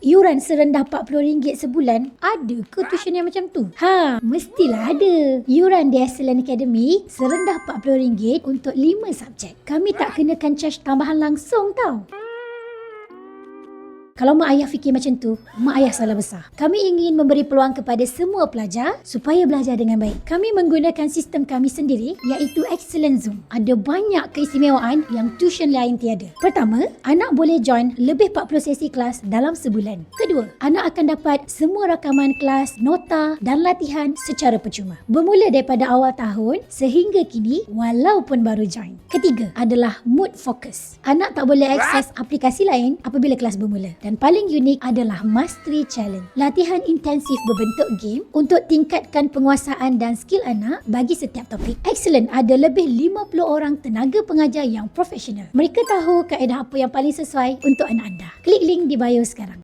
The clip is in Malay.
Iuran serendah RM40 sebulan, ada ke tuition yang macam tu? Mestilah ada. Iuran di Excellent Academy serendah RM40 untuk 5 subjek. Kami tak kenakan charge tambahan langsung tau. Kalau mak ayah fikir macam tu, mak ayah salah besar. Kami ingin memberi peluang kepada semua pelajar supaya belajar dengan baik. Kami menggunakan sistem kami sendiri iaitu Excellent Zoom. Ada banyak keistimewaan yang tuition lain tiada. Pertama, anak boleh join lebih 40 sesi kelas dalam sebulan. Kedua, anak akan dapat semua rakaman kelas, nota dan latihan secara percuma. Bermula daripada awal tahun sehingga kini walaupun baru join. Ketiga adalah mood focus. Anak tak boleh akses aplikasi lain apabila kelas bermula. Dan paling unik adalah Mastery Challenge. Latihan intensif berbentuk game untuk tingkatkan penguasaan dan skill anak bagi setiap topik. Excellent ada lebih 50 orang tenaga pengajar yang profesional. Mereka tahu kaedah apa yang paling sesuai untuk anak anda. Klik link di bio sekarang.